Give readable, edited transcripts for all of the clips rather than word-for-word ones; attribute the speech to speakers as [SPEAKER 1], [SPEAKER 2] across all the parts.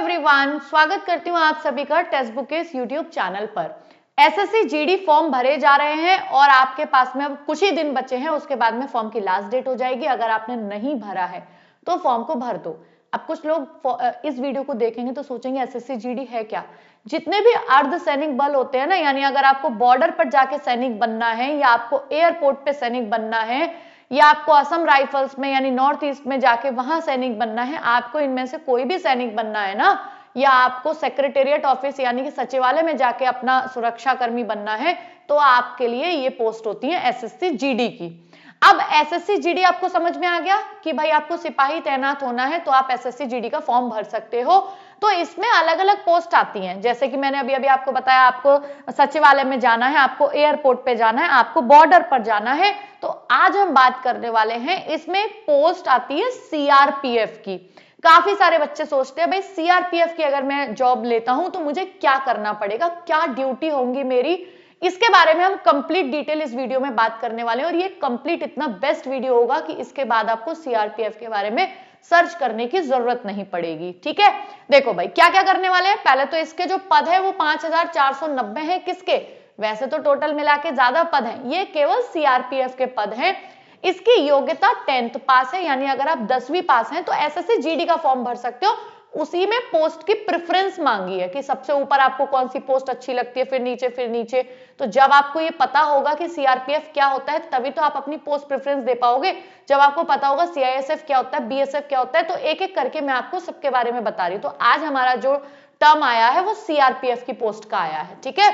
[SPEAKER 1] Everyone, स्वागत करती हूँ आप सभी का टेक्स्ट बुक के इस यूट्यूब चैनल पर। एसएससी जीडी फॉर्म भरे जा रहे हैं और आपके पास में अब कुछ ही दिन बचे हैं, उसके बाद में फॉर्म की लास्ट डेट हो जाएगी। अगर आपने नहीं भरा है तो फॉर्म को भर दो। अब कुछ लोग इस वीडियो को देखेंगे तो सोचेंगे एसएससी जीडी है क्या। जितने भी अर्ध सैनिक बल होते हैं ना, यानी अगर आपको बॉर्डर पर जाके सैनिक बनना है या आपको एयरपोर्ट पे सैनिक बनना है या आपको असम राइफल्स में यानी नॉर्थ ईस्ट में जाके वहां सैनिक बनना है, आपको इनमें से कोई भी सैनिक बनना है ना, या आपको सेक्रेटेरिएट ऑफिस यानी कि सचिवालय में जाके अपना सुरक्षा कर्मी बनना है, तो आपके लिए ये पोस्ट होती है एसएससी जीडी की। अब एसएससी जीडी आपको समझ में आ गया कि भाई आपको सिपाही तैनात होना है तो आप एसएससी जीडी का फॉर्म भर सकते हो। तो इसमें अलग अलग पोस्ट आती हैं, जैसे कि मैंने अभी आपको बताया, आपको सचिवालय में जाना है, आपको एयरपोर्ट पे जाना है, आपको बॉर्डर पर जाना है। तो आज हम बात करने वाले हैं, इसमें पोस्ट आती है सीआरपीएफ की। काफी सारे बच्चे सोचते हैं भाई सीआरपीएफ की अगर मैं जॉब लेता हूं तो मुझे क्या करना पड़ेगा, क्या ड्यूटी होंगी मेरी। इसके बारे में हम कंप्लीट डिटेल इस वीडियो में बात करने वाले हैं और ये कंप्लीट इतना बेस्ट वीडियो होगा कि इसके बाद आपको सीआरपीएफ के बारे में सर्च करने की जरूरत नहीं पड़ेगी। ठीक है, देखो भाई क्या क्या करने वाले हैं। पहले तो इसके जो पद है वो 5490 है। किसके? वैसे तो टोटल मिला के ज्यादा पद हैं, ये केवल सीआरपीएफ के पद हैं। इसकी योग्यता 10th पास है, यानी अगर आप 10वीं पास हैं तो एसएससी जीडी का फॉर्म भर सकते हो। उसी में पोस्ट की प्रेफरेंस मांगी है कि सबसे ऊपर आपको कौन सी पोस्ट अच्छी लगती है, फिर नीचे। तो जब आपको ये पता होगा कि सीआरपीएफ क्या होता है तभी तो आप अपनी पोस्ट प्रेफरेंस दे पाओगे। जब आपको पता होगा सीआईएसएफ क्या होता है, बीएसएफ क्या होता है, तो एक एक करके मैं आपको सबके बारे में बता रही हूँ। तो आज हमारा जो टर्म आया है वो सीआरपीएफ की पोस्ट का आया है। ठीक है,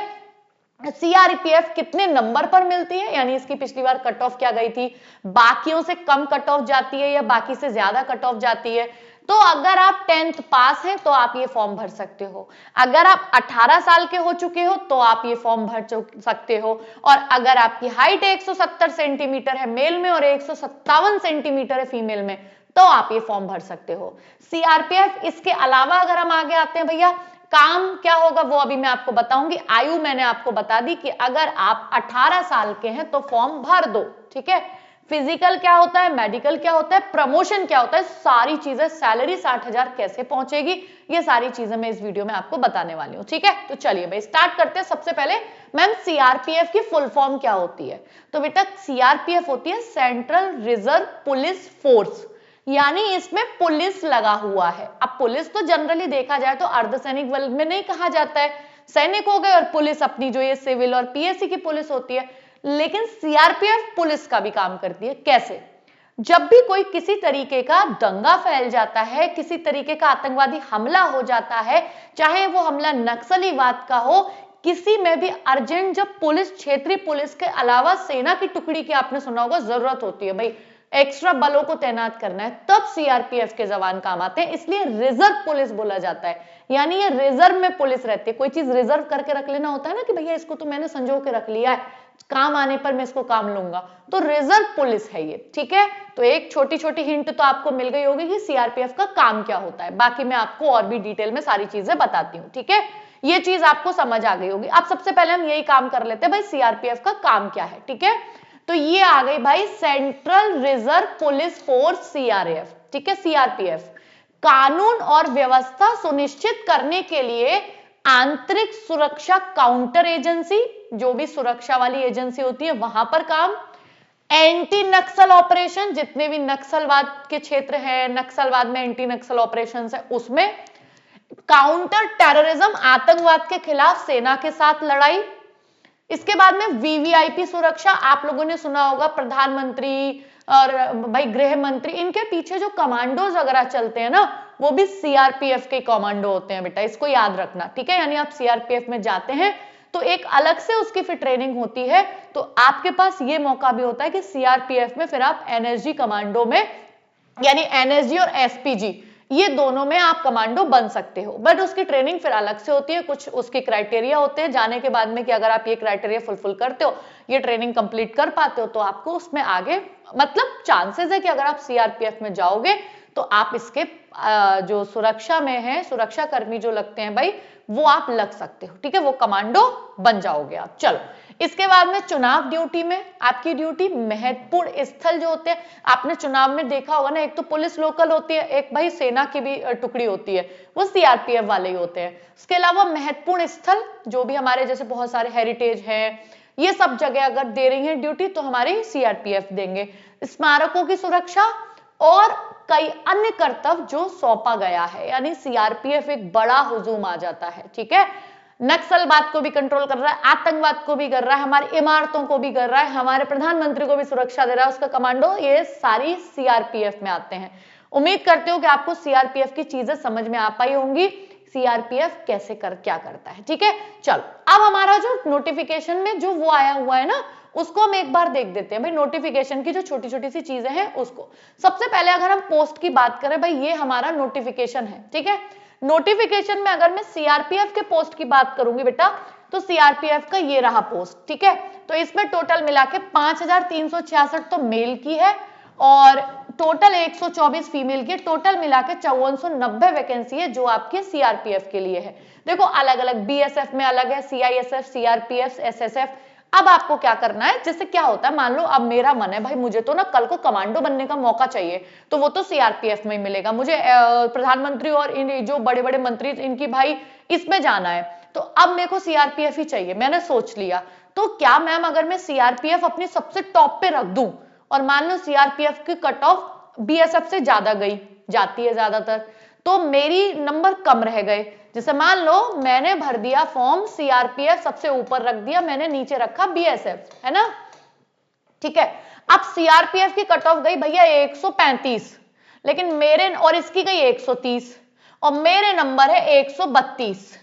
[SPEAKER 1] सीआरपीएफ कितने नंबर पर मिलती है, यानी इसकी पिछली बार कट ऑफ क्या गई थी, बाकियों से कम कट ऑफ जाती है या बाकी से ज्यादा कट ऑफ जाती है। तो अगर आप 10th पास हैं तो आप ये फॉर्म भर सकते हो। अगर आप 18 साल के हो चुके हो तो आप ये फॉर्म भर सकते हो। और अगर आपकी हाइट 170 सेंटीमीटर है मेल में और 157 सेंटीमीटर है फीमेल में तो आप ये फॉर्म भर सकते हो सीआरपीएफ। इसके अलावा अगर हम आगे आते हैं भैया, काम क्या होगा वो अभी मैं आपको बताऊंगी। आयु मैंने आपको बता दी कि अगर आप 18 साल के हैं तो फॉर्म भर दो। ठीक है, फिजिकल क्या होता है, मेडिकल क्या होता है, प्रमोशन क्या होता है, सारी चीजें, सैलरी 60,000 कैसे पहुंचेगी, ये सारी चीजें मैं इस वीडियो में आपको बताने वाली हूँ। ठीक है, तो चलिए भाई स्टार्ट करते हैं। सबसे पहले मैम सीआरपीएफ की फुल फॉर्म क्या होती है, तो बेटा सीआरपीएफ होती है सेंट्रल रिजर्व पुलिस फोर्स, यानी इसमें पुलिस लगा हुआ है। अब पुलिस तो जनरली देखा जाए तो अर्धसैनिक बल में नहीं कहा जाता है, सैनिक हो गए और पुलिस अपनी जो ये सिविल और पीएससी की पुलिस होती है, लेकिन सीआरपीएफ पुलिस का भी काम करती है। कैसे? जब भी कोई किसी तरीके का दंगा फैल जाता है, किसी तरीके का आतंकवादी हमला हो जाता है, चाहे वो हमला नक्सलीवाद का हो, किसी में भी अर्जेंट जब पुलिस, क्षेत्रीय पुलिस के अलावा सेना की टुकड़ी की आपने सुना होगा जरूरत होती है, भाई एक्स्ट्रा बलों को तैनात करना है, तब सीआरपीएफ के जवान काम आते हैं। इसलिए रिजर्व पुलिस बोला जाता है, यानी ये रिजर्व में पुलिस रहती है। कोई चीज रिजर्व करके रख लेना होता है ना कि भैया इसको तो मैंने संजो के रख लिया है, काम आने पर मैं इसको काम लूंगा, तो रिजर्व पुलिस है ये। ठीक है, तो एक छोटी छोटी हिंट तो आपको मिल गई होगी कि सीआरपीएफ का काम क्या होता है। बाकी मैं आपको और भी डिटेल में सारी चीजें बताती हूँ। ठीक है, ये चीज आपको समझ आ गई होगी। अब सबसे पहले हम यही काम कर लेते हैं, भाई सीआरपीएफ का काम क्या है। ठीक है, तो ये आ गई भाई central reserve police force CRF. ठीक है, सीआरपीएफ कानून और व्यवस्था सुनिश्चित करने के लिए आंतरिक सुरक्षा काउंटर एजेंसी, जो भी सुरक्षा वाली एजेंसी होती है वहां पर काम, एंटी नक्सल ऑपरेशन, जितने भी नक्सलवाद के क्षेत्र है, नक्सलवाद में एंटी नक्सल ऑपरेशन है उसमें, काउंटर टेररिज्म, आतंकवाद के खिलाफ सेना के साथ लड़ाई। इसके बाद में वीवीआईपी सुरक्षा, आप लोगों ने सुना होगा प्रधानमंत्री और भाई गृह मंत्री, इनके पीछे जो कमांडोज वगैरह चलते हैं ना, वो भी सीआरपीएफ के कमांडो होते हैं बेटा, इसको याद रखना। ठीक है, यानी आप सीआरपीएफ में जाते हैं तो एक अलग से उसकी फिर ट्रेनिंग होती है, तो आपके पास ये मौका भी होता है कि सीआरपीएफ में फिर आप एनएसजी कमांडो में, यानी एनएसजी और एसपीजी, ये दोनों में आप कमांडो बन सकते हो। बट उसकी ट्रेनिंग फिर अलग से होती है, कुछ उसके क्राइटेरिया होते हैं जाने के बाद में कि अगर आप ये क्राइटेरिया फुलफिल करते हो, ये ट्रेनिंग कंप्लीट कर पाते हो, तो आपको उसमें आगे मतलब चांसेस है कि अगर आप सीआरपीएफ में जाओगे तो आप इसके जो सुरक्षा में है, सुरक्षा कर्मी जो लगते हैं भाई, वो आप लग सकते हो। ठीक है, वो कमांडो बन जाओगे आप। चलो, इसके बाद में चुनाव ड्यूटी में आपकी ड्यूटी महत्वपूर्ण स्थल जो होते हैं, आपने चुनाव में देखा होगा ना, एक तो पुलिस लोकल होती है, एक भाई सेना की भी टुकड़ी होती है, वो सीआरपीएफ वाले ही होते हैं। उसके अलावा महत्वपूर्ण स्थल जो भी हमारे जैसे बहुत सारे हेरिटेज है, ये सब जगह अगर दे रही है ड्यूटी तो हमारी सीआरपीएफ देंगे। स्मारकों की सुरक्षा और कई अन्य कर्तव्य जो सौंपा गया है, यानी सीआरपीएफ एक बड़ा हुजूम आ जाता है। ठीक है, नक्सलवाद को भी कंट्रोल कर रहा है, आतंकवाद को भी कर रहा है, हमारी इमारतों को भी कर रहा है, हमारे प्रधानमंत्री को भी सुरक्षा दे रहा है उसका कमांडो, ये सारी सीआरपीएफ में आते हैं। उम्मीद करते हो कि आपको सीआरपीएफ की चीजें समझ में आ पाई होंगी, सीआरपीएफ कैसे क्या करता है। ठीक है, चलो अब हमारा जो नोटिफिकेशन में जो वो आया हुआ है ना, उसको हम एक बार देख देते हैं भाई, नोटिफिकेशन की जो छोटी छोटी सी चीजें हैं उसको। सबसे पहले अगर हम पोस्ट की बात करें भाई, ये हमारा नोटिफिकेशन है। ठीक है, नोटिफिकेशन में अगर मैं सीआरपीएफ के पोस्ट की बात करूंगी बेटा, तो सीआरपीएफ का ये रहा पोस्ट। ठीक है, तो इसमें टोटल मिला के 5366 तो मेल की है और टोटल 124 फीमेल की, टोटल मिला के 5490 वैकेंसी है जो आपके सीआरपीएफ के लिए है। देखो अलग अलग, बीएसएफ में अलग है, सीआईएसएफ, सीआरपीएफ, एसएसएफ। अब आपको क्या करना है, जैसे क्या होता है, मान लो अब मेरा मन है भाई मुझे तो ना कल को कमांडो बनने का मौका चाहिए, तो वो तो सीआरपीएफ में ही मिलेगा। मुझे प्रधानमंत्री और इन जो बड़े बड़े मंत्री इनकी भाई इसमें जाना है, तो अब मेरे को सीआरपीएफ ही चाहिए, मैंने सोच लिया। तो क्या मैम अगर मैं सीआरपीएफ अपनी सबसे टॉप पे रख दूं और मान लो सीआरपीएफ की कट ऑफ बीएसएफ से ज्यादा गई, जाती है ज्यादातर, तो मेरी नंबर कम रह गए। जैसे मान लो मैंने भर दिया फॉर्म सीआरपीएफ सबसे ऊपर रख दिया, मैंने नीचे रखा बीएसएफ, है ना। ठीक है, अब सीआरपीएफ की कट ऑफ गई भैया 135, लेकिन मेरे और इसकी गई 130 और मेरे नंबर है 132।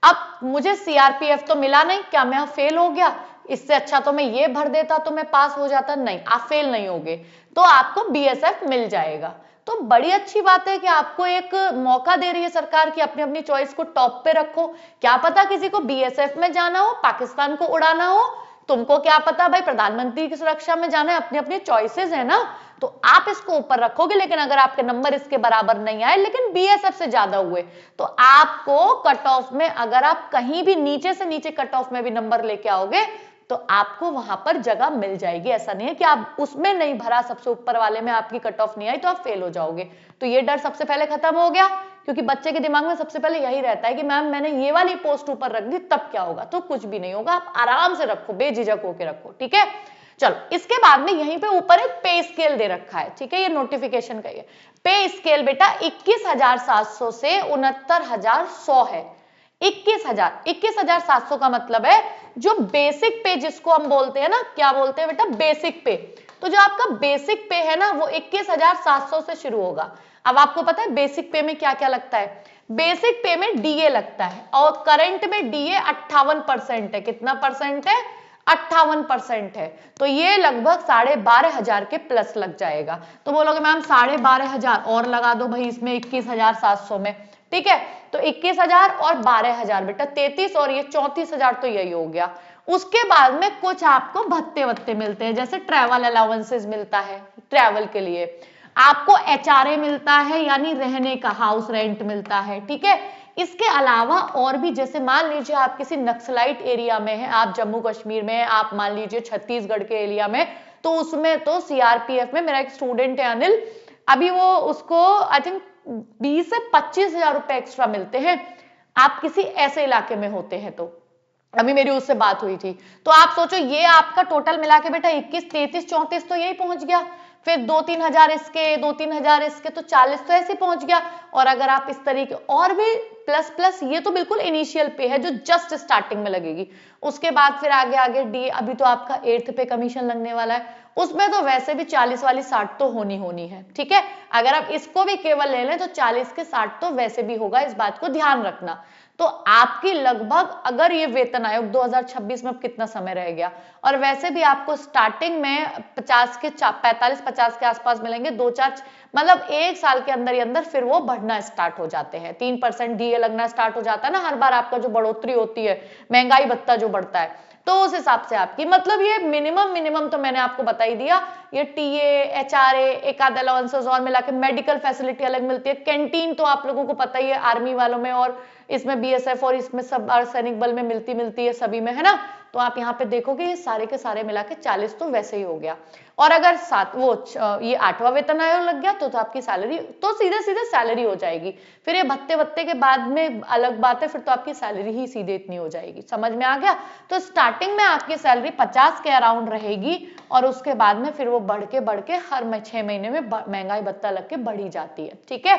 [SPEAKER 1] अब मुझे सीआरपीएफ तो मिला नहीं, क्या मैं फेल हो गया? इससे अच्छा तो मैं ये भर देता तो मैं पास हो जाता। नहीं, आप फेल नहीं होगे, तो आपको बीएसएफ मिल जाएगा। तो बड़ी अच्छी बात है कि आपको एक मौका दे रही है सरकार कि अपनी अपनी चॉइस को टॉप पे रखो। क्या पता किसी को बीएसएफ में जाना हो, पाकिस्तान को उड़ाना हो, तुमको क्या पता भाई प्रधानमंत्री की सुरक्षा में जाना है, अपनी अपनी चॉइसेस है ना, तो आप इसको ऊपर रखोगे। लेकिन अगर आपके नंबर इसके बराबर नहीं आए लेकिन बीएसएफ से ज्यादा हुए, तो आपको कट ऑफ में, अगर आप कहीं भी नीचे से नीचे कट ऑफ में भी नंबर लेके आओगे तो आपको वहां पर जगह मिल जाएगी। ऐसा नहीं है कि आप उसमें नहीं भरा, सबसे ऊपर वाले में आपकी कट ऑफ नहीं आई तो आप फेल हो जाओगे। तो ये डर सबसे पहले खत्म हो गया, क्योंकि बच्चे के दिमाग में सबसे पहले यही रहता है कि मैम मैंने ये वाली पोस्ट ऊपर रख दी तब क्या होगा। तो कुछ भी नहीं होगा, आप आराम से रखो, बेझिझक होके रखो। ठीक है, चलो इसके बाद में यहीं पे ऊपर एक पे स्केल दे रखा है। ठीक है, ये नोटिफिकेशन का ही है। पे स्केल बेटा 21,700 से 69,100 है। 21,700 का मतलब है जो बेसिक पे जिसको हम बोलते हैं ना, क्या बोलते हैं बेटा, बेसिक पे। तो जो आपका बेसिक पे है ना वो 21,700 से शुरू होगा। अब आपको पता है बेसिक पे में क्या क्या लगता है? बेसिक पे में डीए लगता है और करंट में डीए 58% है। कितना परसेंट है? 58% है। तो ये लगभग 12,500 के प्लस लग जाएगा। तो बोलोगे मैम 12,500 और लगा दो भाई इसमें 21,700 में। ठीक है, तो 21,000 और 12,000 बेटा 33 और ये 34,000, तो यही हो गया। उसके बाद में कुछ आपको भत्ते वत्ते मिलते हैं, जैसे ट्रैवल अलाउंसेस मिलता है ट्रैवल के लिए, आपको एचआरए मिलता है यानी रहने का हाउस रेंट मिलता है। ठीक है, इसके अलावा और भी, जैसे मान लीजिए आप किसी नक्सलाइट एरिया में हैं, आप जम्मू कश्मीर में, आप मान लीजिए छत्तीसगढ़ के एरिया में, तो उसमें तो सीआरपीएफ में, मेरा एक स्टूडेंट है अनिल, अभी वो उसको आई थिंक 20 से 25,000 रुपए एक्स्ट्रा मिलते हैं। आप किसी ऐसे इलाके में होते हैं तो, अभी मेरी उससे बात हुई थी, तो आप सोचो ये आपका टोटल मिला के बेटा 21, 33, 34 तो यही पहुंच गया। फिर 2-3 हजार इसके, 2-3 हजार इसके, तो 40 तो ऐसे पहुंच गया। और अगर आप इस तरीके और भी प्लस प्लस, ये तो बिल्कुल इनिशियल पे है जो जस्ट स्टार्टिंग में लगेगी। उसके बाद फिर आगे आगे डी, अभी तो आपका 8th पे कमीशन लगने वाला है, उसमें तो वैसे भी 40 वाली 60 तो होनी है। ठीक है, अगर आप इसको भी केवल ले लें तो 40 के 60 तो वैसे भी होगा, इस बात को ध्यान रखना। तो आपकी लगभग, अगर ये वेतन आयोग 2026 में अब कितना समय रह गया, और वैसे भी आपको स्टार्टिंग में 45-50 के आसपास मिलेंगे, 2-4 मतलब 1 साल के अंदर ही अंदर फिर वो बढ़ना स्टार्ट हो जाते हैं। 3% डीए लगना स्टार्ट हो जाता है ना हर बार, आपका जो बढ़ोतरी होती है, महंगाई भत्ता जो बढ़ता है, तो उस हिसाब से आपकी, मतलब ये मिनिमम तो मैंने आपको बता ही दिया। ये टीए, एचआरए, एक आध अलाउंसेस और मिला के, मेडिकल फैसिलिटी अलग मिलती है, कैंटीन तो आप लोगों को पता ही है आर्मी वालों में, और इसमें बीएसएफ और इसमें सब अर्धसैनिक बल में मिलती है सभी में, है ना। तो आप यहाँ पे देखोगे ये सारे के सारे मिला के 40 तो वैसे ही हो गया। और अगर ये 8वां वेतन आयोग लग गया तो आपकी सैलरी तो सीधे सीधे सैलरी हो जाएगी। फिर ये भत्ते भत्ते के बाद में अलग बात है, फिर तो आपकी सैलरी ही सीधे इतनी हो जाएगी। समझ में आ गया? तो स्टार्टिंग में आपकी सैलरी 50 के अराउंड रहेगी और उसके बाद में फिर वो बढ़ के हर 6 महीने में महंगाई भत्ता लग के बढ़ी जाती है। ठीक है,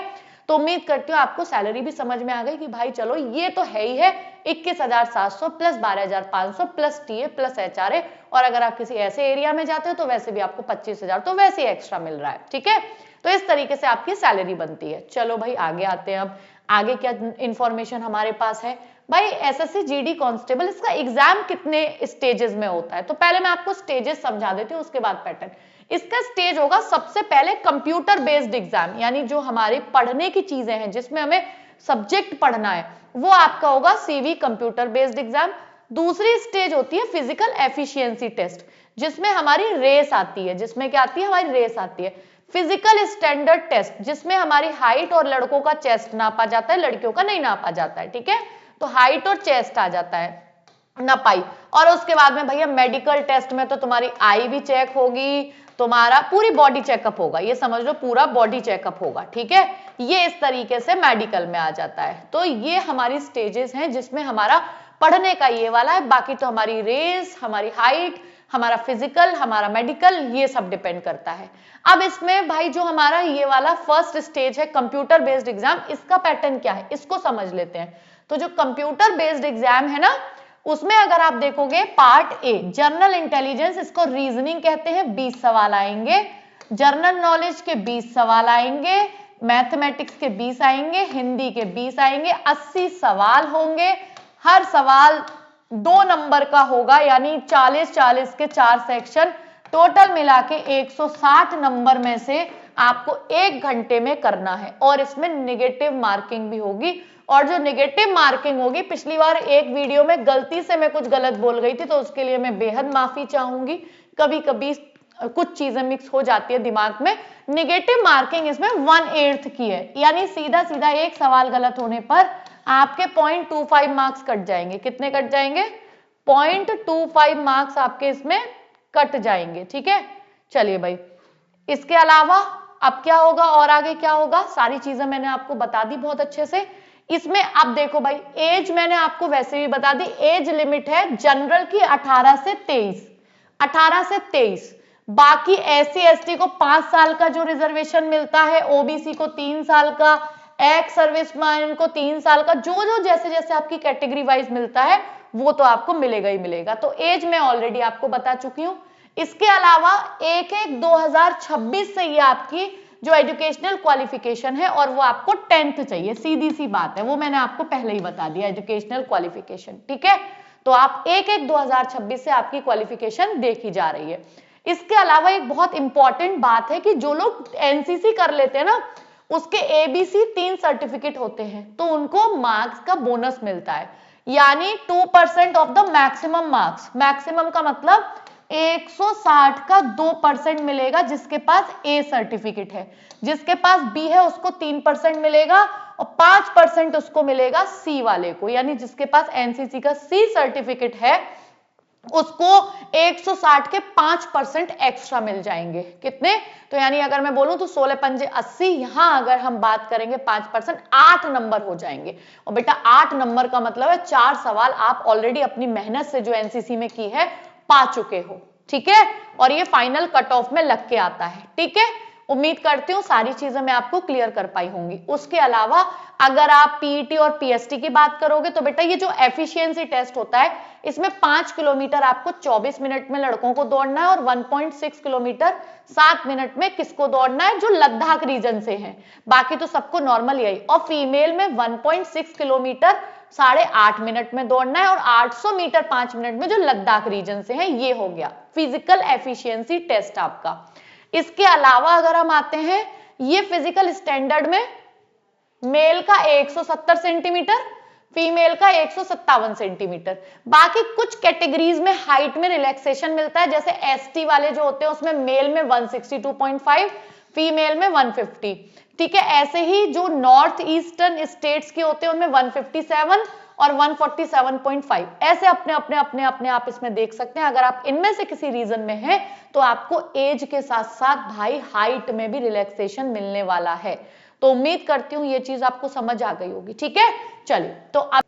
[SPEAKER 1] तो उम्मीद करती हूँ आपको सैलरी भी समझ में आ गई कि भाई चलो ये तो है ही है 21,700 plus 12,500 plus TA plus HRA, और अगर आप किसी ऐसे एरिया में जाते हो तो वैसे भी आपको 25,000 तो वैसे ही एक्स्ट्रा मिल रहा है। ठीक है, तो इस तरीके से आपकी सैलरी बनती है। चलो भाई आगे आते हैं। अब आगे क्या इंफॉर्मेशन हमारे पास है भाई, एसएससी जीडी कांस्टेबल, इसका एग्जाम कितने स्टेजेस में होता है? तो पहले मैं आपको स्टेजेस समझा देती हूँ, उसके बाद पैटर्न। इसका स्टेज होगा सबसे पहले कंप्यूटर बेस्ड एग्जाम, यानी जो हमारे पढ़ने की चीजें हैं जिसमें हमें सब्जेक्ट पढ़ना है वो आपका होगा सीवी कंप्यूटर बेस्ड एग्जाम। दूसरी स्टेज होती है फिजिकल एफिशिएंसी टेस्ट, जिसमें हमारी रेस आती है। जिसमें क्या आती है? हमारी रेस आती है। फिजिकल स्टैंडर्ड टेस्ट, जिसमें हमारी हाइट और लड़कों का चेस्ट नापा जाता है, लड़कियों का नहीं नापा जाता है। ठीक है, तो हाइट और चेस्ट आ जाता है नपाई। और उसके बाद में भैया मेडिकल टेस्ट में तो तुम्हारी आई भी चेक होगी, तुम्हारा पूरी बॉडी चेकअप होगा, ये समझ लो पूरा बॉडी चेकअप होगा। ठीक है, ये इस तरीके से मेडिकल में आ जाता है। तो ये हमारी स्टेजेस हैं जिसमें हमारा पढ़ने का ये वाला है, बाकी तो हमारी रेस, हमारी हाइट, हमारा फिजिकल, हमारा मेडिकल, ये सब डिपेंड करता है। अब इसमें भाई जो हमारा ये वाला फर्स्ट स्टेज है कंप्यूटर बेस्ड एग्जाम, इसका पैटर्न क्या है इसको समझ लेते हैं। तो जो कंप्यूटर बेस्ड एग्जाम है ना, उसमें अगर आप देखोगे पार्ट ए जनरल इंटेलिजेंस, इसको रीजनिंग कहते हैं, 20 सवाल आएंगे। जनरल नॉलेज के 20 सवाल आएंगे, मैथमेटिक्स के 20 आएंगे, हिंदी के 20 आएंगे, 80 सवाल होंगे। हर सवाल 2 नंबर का होगा, यानी 40-40 के 4 सेक्शन, टोटल मिला के 160 नंबर में से आपको 1 घंटे में करना है। और इसमें नेगेटिव मार्किंग भी होगी, और जो नेगेटिव मार्किंग होगी, पिछली बार एक वीडियो में गलती से मैं कुछ गलत बोल गई थी तो उसके लिए मैं बेहद माफी चाहूंगी। कभी कभी कुछ चीजें मिक्स हो जाती है दिमाग में। नेगेटिव मार्किंग इसमें 1/8 की है, यानी सीधा सीधा एक सवाल गलत होने पर आपके 0.25 मार्क्स कट जाएंगे। कितने कट जाएंगे? 0.25 मार्क्स आपके इसमें कट जाएंगे। ठीक है, चलिए भाई, इसके अलावा अब क्या होगा और आगे क्या होगा, सारी चीजें मैंने आपको बता दी बहुत अच्छे से। इसमें अब देखो भाई, एज मैंने आपको वैसे भी बता दी, एज लिमिट है जनरल की 18 से 23, 18 से 23। बाकी एससी एसटी को 5 साल का जो रिजर्वेशन मिलता है, ओबीसी को 3 साल का, एक्स सर्विसमैन को 3 साल का, जो जो जैसे जैसे आपकी कैटेगरी वाइज मिलता है वो तो आपको मिलेगा ही मिलेगा। तो एज मैं ऑलरेडी आपको बता चुकी हूं। इसके अलावा 1/1/2026 से ये आपकी जो एजुकेशनल क्वालिफिकेशन है, और वो आपको 10th चाहिए, सीधी सी बात है, वो मैंने आपको पहले ही बता दिया, एजुकेशनल क्वालिफिकेशन। ठीक है, तो आप 1/1/2026 से आपकी क्वालिफिकेशन देखी जा रही है। इसके अलावा एक बहुत इंपॉर्टेंट बात है कि जो लोग एनसीसी कर लेते हैं ना, उसके एबीसी 3 सर्टिफिकेट होते हैं, तो उनको मार्क्स का बोनस मिलता है, यानी 2% of the maximum marks. Maximum का मतलब 160 का 2% मिलेगा जिसके पास ए सर्टिफिकेट है, जिसके पास बी है उसको 3% मिलेगा, और 5% उसको मिलेगा सी वाले को, यानी जिसके पास एनसीसी का सी सर्टिफिकेट है उसको 160 के 5% एक्स्ट्रा मिल जाएंगे। कितने? तो यानी अगर मैं बोलूं तो 16 पंजे 80, यहां अगर हम बात करेंगे 5%, 8 नंबर हो जाएंगे। और बेटा 8 नंबर का मतलब है 4 सवाल आप ऑलरेडी अपनी मेहनत से जो एनसीसी में की है पा चुके हो। ठीक है, और ये फाइनल कट ऑफ में लग के आता है। ठीक है, उम्मीद करती हूँ सारी चीजें मैं आपको क्लियर कर पाई होंगी। उसके अलावा अगर आप पीईटी और पीएसटी की बात करोगे तो बेटा ये जो एफिशिएंसी टेस्ट होता है, इसमें 5 किलोमीटर आपको 24 मिनट में लड़कों को दौड़ना है, और 1.6 किलोमीटर 7 मिनट में किसको दौड़ना है? जो लद्दाख रीजन से है, बाकी तो सबको नॉर्मल यही। और फीमेल में 1.6 किलोमीटर 8.5 मिनट में दौड़ना है, और 800 मीटर 5 मिनट में जो लद्दाख रीजन से है। ये हो गया फिजिकल एफिशिएंसी टेस्ट आपका। इसके अलावा अगर हम आते हैं, ये फिजिकल स्टैंडर्ड में मेल का 170 सेंटीमीटर, फीमेल का 157 सेंटीमीटर। बाकी कुछ कैटेगरीज में हाइट में रिलैक्सेशन मिलता है, जैसे एसटी वाले जो होते हैं उसमें मेल में 162.5, फीमेल में 150। ठीक है, ऐसे ही जो नॉर्थ ईस्टर्न स्टेट्स के होते हैं उनमें 157, और 147.5 ऐसे अपने अपने अपने अपने आप इसमें देख सकते हैं। अगर आप इनमें से किसी रीजन में हैं तो आपको एज के साथ साथ भाई हाइट में भी रिलैक्सेशन मिलने वाला है। तो उम्मीद करती हूं ये चीज आपको समझ आ गई होगी। ठीक है, चलिए तो अब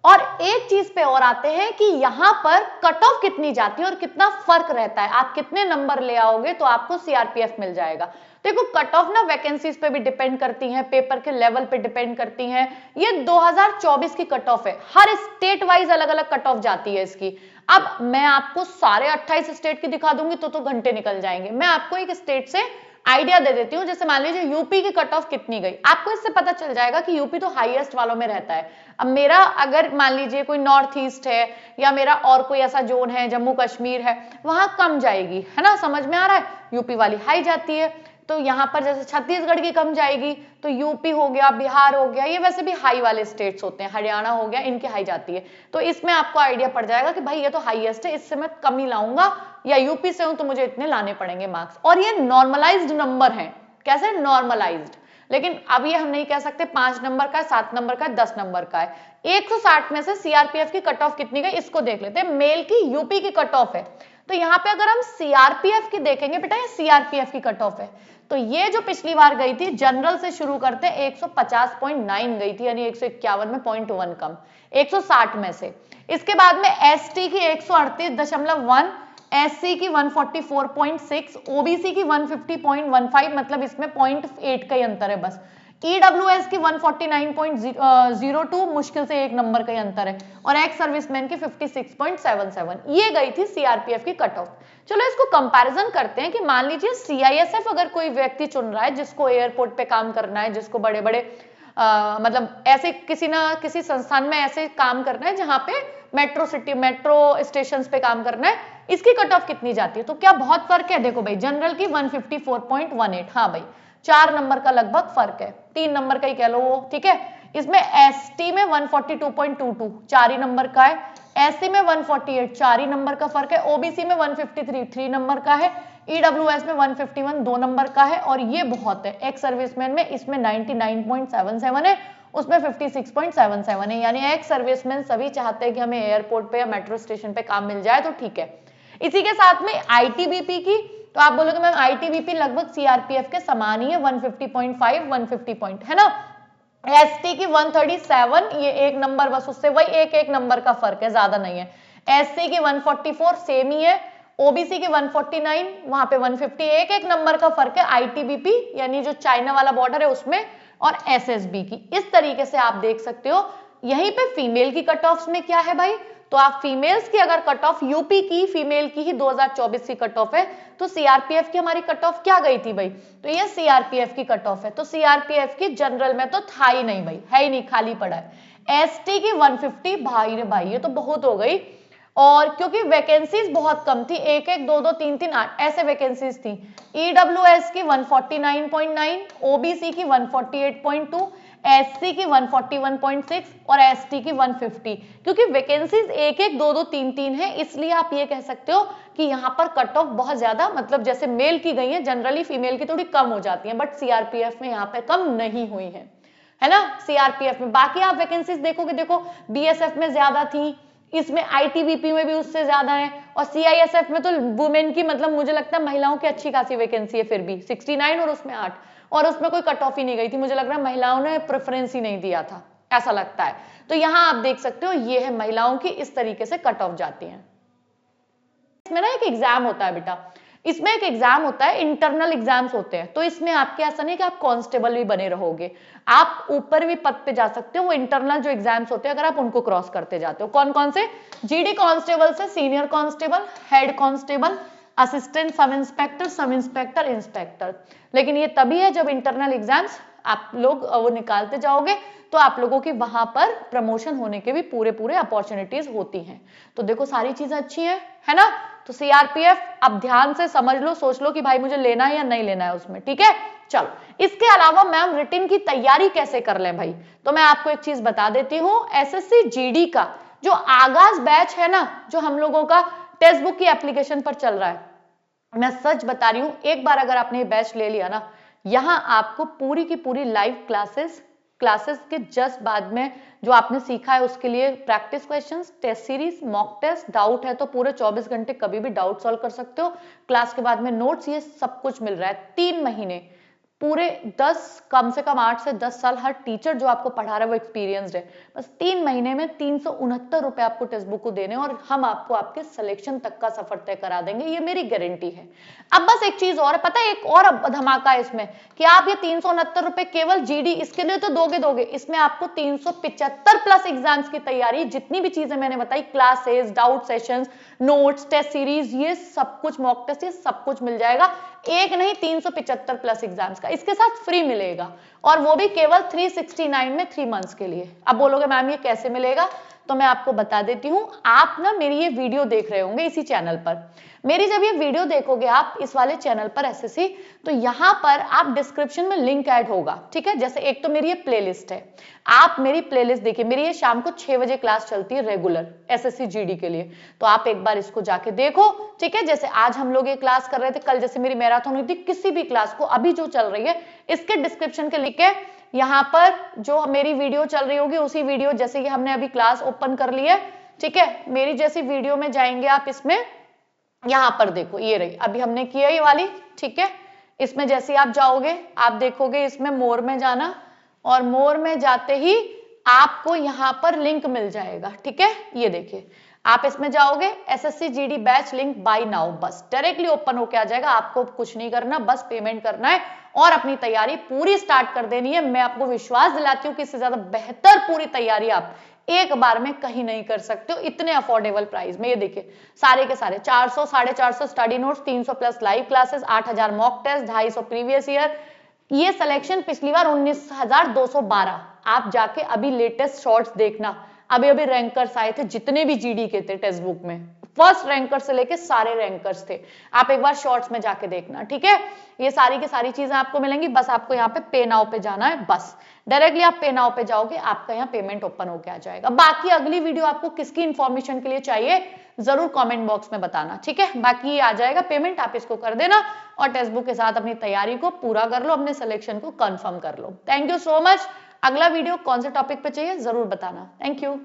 [SPEAKER 1] और एक चीज पे और आते हैं कि यहां पर कट ऑफ कितनी जाती है और कितना फर्क रहता है। आप कितने नंबर ले आओगे तो आपको सीआरपीएफ मिल जाएगा। देखो कट ऑफ ना वैकेंसीज पे भी डिपेंड करती हैं, पेपर के लेवल पे डिपेंड करती हैं। ये 2024 की कट ऑफ है, हर स्टेट वाइज अलग अलग कट ऑफ जाती है इसकी। अब मैं आपको सारे 28 स्टेट की दिखा दूंगी तो घंटे निकल जाएंगे। मैं आपको एक स्टेट से आइडिया दे देती हूँ। जैसे मान लीजिए यूपी की कट ऑफ कितनी गई, आपको इससे पता चल जाएगा कि यूपी तो हाईएस्ट वालों में रहता है। अब मेरा अगर मान लीजिए कोई नॉर्थ ईस्ट है या मेरा और कोई ऐसा जोन है, जम्मू कश्मीर है, वहां कम जाएगी, है ना, समझ में आ रहा है, यूपी वाली हाई जाती है। तो यहाँ पर जैसे छत्तीसगढ़ की कम जाएगी तो यूपी हो गया, बिहार हो गया, ये वैसे भी हाई वाले स्टेट्स होते हैं, हरियाणा हो गया, इनकी हाई जाती है। तो इसमें आपको आइडिया पड़ जाएगा कि भाई ये तो हाईएस्ट है, इससे मैं कम ही लाऊंगा, या यूपी से हूं तो मुझे इतने लाने पड़ेंगे मार्क्स। और ये नॉर्मलाइज्ड नंबर है। कैसे नॉर्मलाइज्ड, लेकिन अब ये हम नहीं कह सकते 5 नंबर का है, 7 नंबर का है, 10 नंबर का है। 160 में से सीआरपीएफ की कट ऑफ कितनी गई इसको देख लेते हैं। मेल की यूपी की कट ऑफ है, तो यहाँ पे अगर हम सीआरपीएफ की देखेंगे, बेटा ये सीआरपीएफ की कट ऑफ है, तो ये जो पिछली बार गई थी जनरल से शुरू करते 150.9 गई थी, यानी 151 में 0.1 कम 160 में से। इसके बाद में एसटी की 138.1, एससी की 144.6, ओबीसी की 150.15, मतलब इसमें 0.8 का ही अंतर है बस। ईडब्ल्यूएस की 149.02, मुश्किल से 1 नंबर का ही अंतर है, और एक्स सर्विसमैन की 56.77। ये गई थी सीआरपीएफ की कट ऑफ। चलो इसको कंपैरिजन करते हैं कि मान लीजिए सीआईएसएफ अगर कोई व्यक्ति चुन रहा है जिसको एयरपोर्ट पे काम करना है, जिसको बड़े बड़े मतलब ऐसे किसी ना किसी संस्थान में ऐसे काम करना है जहां पे मेट्रो स्टेशन पे काम करना है, इसकी कट ऑफ कितनी जाती है? तो क्या बहुत फर्क है? देखो भाई जनरल की 154.18, हाँ भाई 4 नंबर का लगभग फर्क है, 3 नंबर का ही कह लो वो, ठीक है। इसमें एसटी में 142.22 4 ही नंबर का है, एससी में 148 4 ही नंबर का फर्क है, ओबीसी में 153 3 नंबर का है, ईडब्ल्यूएस में 151 2 नंबर का है, और ये बहुत है एक्स सर्विसमैन में, इसमें 99.77 है, उसमें 56.77 है। यानी एक्स सर्विसमैन सभी चाहते हैं कि हमें एयरपोर्ट पे या मेट्रो स्टेशन पे काम मिल जाए, तो ठीक है। इसी के साथ में आईटीबीपी की, तो आप बोलोगे मैम आईटीबीपी लगभग सीआरपीएफ के समान ही है, 150.5 150 पॉइंट है ना। एसटी की 137, ये 1 नंबर बस, उससे वही एक नंबर का फर्क है, ज्यादा नहीं है। एससी की 144 सेम ही है, ओबीसी की 149, वहां पे 150, एक नंबर का फर्क है। आईटीबीपी यानी जो चाइना वाला बॉर्डर है उसमें, और एसएसबी की। इस तरीके से आप देख सकते हो। यहीं पे फीमेल की कट ऑफ्स में क्या है भाई, तो आप फीमेल्स की अगर कट ऑफ, यूपी की फीमेल की ही 2024 की कट ऑफ है, तो सीआरपीएफ की हमारी कट ऑफ क्या गई थी भाई, तो ये सीआरपीएफ की कट ऑफ है। तो सीआरपीएफ की जनरल में तो था ही नहीं भाई, है ही नहीं, खाली पड़ा है। एसटी की 150, भाई रे भाई ये तो बहुत हो गई, और क्योंकि वैकेंसीज बहुत कम थी, 1 1 2 2 3 3 8 ऐसे वैकेंसीज थी। ईडब्ल्यूएस की 149.9, ओबीसी की 148.2, एससी की 141.6 और एसटी की 150। क्योंकि वैकेंसीज 1 1 2 2 3 3 है, इसलिए आप ये कह सकते हो कि यहाँ पर कट ऑफ बहुत ज्यादा, मतलब जैसे मेल की गई है, जनरली फीमेल की थोड़ी कम हो जाती है, बट सीआरपीएफ में यहाँ पे कम नहीं हुई है ना। सीआरपीएफ में बाकी आप वैकेंसीज देखोगे, देखो बीएसएफ में ज्यादा थी, इसमें आईटीबीपी में भी उससे ज्यादा है, और सीआईएसएफ में तो वुमेन की, मतलब मुझे लगता है महिलाओं की अच्छी खासी वैकेंसी है फिर भी 69 और उसमें 8, और उसमें कोई कट ऑफ ही नहीं गई थी, मुझे लग रहा है महिलाओं ने प्रेफरेंस ही नहीं दिया था, ऐसा लगता है। तो यहां आप देख सकते हो ये है महिलाओं की, इस तरीके से कट ऑफ जाती है। इसमें ना एक एग्जाम होता है बेटा, इसमें एक एग्जाम होता है, इंटरनल एग्जाम्स होते हैं, तो इसमें आपके ऐसा नहीं कि आप कांस्टेबल भी बने रहोगे, आप ऊपर भी पद पे जा सकते हो। वो इंटरनल जो एग्जाम्स होते हैं अगर आप उनको क्रॉस करते जाते हो, कौन कौन से, जीडी कांस्टेबल से senior constable, head constable, assistant sub inspector, inspector. लेकिन ये तभी है जब इंटरनल एग्जाम्स आप लोग वो निकालते जाओगे, तो आप लोगों की वहां पर प्रमोशन होने के भी पूरे अपॉर्चुनिटीज होती हैं। तो देखो सारी चीजें अच्छी है ना। तो सीआरपीएफ अब ध्यान से समझ लो, सोच लो कि भाई मुझे लेना है या नहीं लेना है उसमें, ठीक है। चलो इसके अलावा मैम रिटन की तैयारी कैसे कर लें भाई, तो मैं आपको एक चीज बता देती हूँ। एसएससी जीडी का जो आगाज बैच है ना, जो हम लोगों का टेक्स्ट बुक की एप्लीकेशन पर चल रहा है, मैं सच बता रही हूं, एक बार अगर आपने ये बैच ले लिया ना, यहां आपको पूरी की पूरी लाइव क्लासेस क्लासेस के जस्ट बाद में जो आपने सीखा है उसके लिए practice questions, test series, mock test, doubt है तो पूरे 24 घंटे कभी भी डाउट सॉल्व कर सकते हो। क्लास के बाद में नोट्स, ये सब कुछ मिल रहा है। 3 महीने पूरे 10 कम से कम 8 से 10 साल हर टीचर जो आपको पढ़ा रहा है वो एक्सपीरियंस्ड है। बस 3 महीने में 369 रुपए आपको टेक्स्ट बुक को देने और हम आपको आपके सिलेक्शन तक का सफर तय करा देंगे, ये मेरी गारंटी है। अब बस एक चीज और है, पता है एक और धमाका है इसमें कि आप ये 369 रुपए केवल जीडी इसके लिए तो दोगे, इसमें आपको 375 प्लस एग्जाम्स की तैयारी, जितनी भी चीजें मैंने बताई, classes, doubt sessions, notes, test series, ये सब कुछ, मॉक टेस्ट, ये सब कुछ मिल जाएगा। एक नहीं 375 प्लस एग्जाम्स का इसके साथ फ्री मिलेगा, और वो भी केवल 369 में 3 मंथ्स के लिए। अब बोलोगे मैम ये कैसे मिलेगा, तो मैं आपको बता देती हूं। आप ना मेरी ये वीडियो देख रहे होंगे इसी चैनल पर, मेरी जब ये वीडियो देखोगे आप इस वाले चैनल पर एसएससी, तो यहां पर आप डिस्क्रिप्शन में लिंक ऐड होगा, ठीक है। जैसे एक तो मेरी ये प्लेलिस्ट है, आप मेरी प्लेलिस्ट देखिए, मेरी ये शाम को 6 बजे क्लास चलती है रेगुलर एसएससी जीडी के लिए, तो आप एक बार इसको जाके देखो, ठीक है। जैसे आज हम लोग ये क्लास कर रहे थे, कल जैसे मेरी मैराथन हुई थी, किसी भी क्लास को अभी जो चल रही है इसके डिस्क्रिप्शन के लिंक है, यहाँ पर जो मेरी वीडियो चल रही होगी उसी वीडियो, जैसे कि हमने अभी क्लास ओपन कर ली है, ठीक है, मेरी जैसी वीडियो में जाएंगे आप, इसमें यहां पर देखो ये रही, अभी हमने किया ये वाली, ठीक है। इसमें जैसे आप जाओगे आप देखोगे इसमें मोर में जाना, और मोर में जाते ही आपको यहां पर लिंक मिल जाएगा, ठीक है। ये देखिए आप इसमें जाओगे, SSC GD batch link by now, बस डायरेक्टली ओपन होके आ जाएगा। आपको कुछ नहीं करना, बस पेमेंट करना है और अपनी तैयारी पूरी स्टार्ट कर देनी है। मैं आपको विश्वास दिलाती हूँ कि इससे ज्यादा बेहतर पूरी तैयारी आप एक बार में कहीं नहीं कर सकते हो, इतने अफोर्डेबल प्राइस में। ये देखिए सारे के सारे 400, 450 study notes, 300 plus live classes, 8000 mock test, 250 previous year, ये सिलेक्शन पिछली बार 19,212। आप जाके अभी लेटेस्ट शॉर्ट्स देखना, अभी अभी रैंकर्स आए थे जितने भी जीडी के थे टेक्स्ट बुक में, फर्स्ट रैंकर से लेके सारे रैंकर्स थे, आप एक बार शॉर्ट्स में जाके देखना, ठीक है। ये सारी की सारी चीजें आपको मिलेंगी, बस आपको यहाँ पे पे नाउ पे जाना है, बस डायरेक्टली आप पे नाउ पे जाओगे, आपका यहाँ पेमेंट ओपन होके आ जाएगा। बाकी अगली वीडियो आपको किसकी इंफॉर्मेशन के लिए चाहिए जरूर कमेंट बॉक्स में बताना, ठीक है। बाकी ये आ जाएगा पेमेंट, आप इसको कर देना और टेक्स्ट बुक के साथ अपनी तैयारी को पूरा कर लो, अपने सिलेक्शन को कंफर्म कर लो। Thank you so much. अगला वीडियो कौन से टॉपिक पे चाहिए जरूर बताना। Thank you.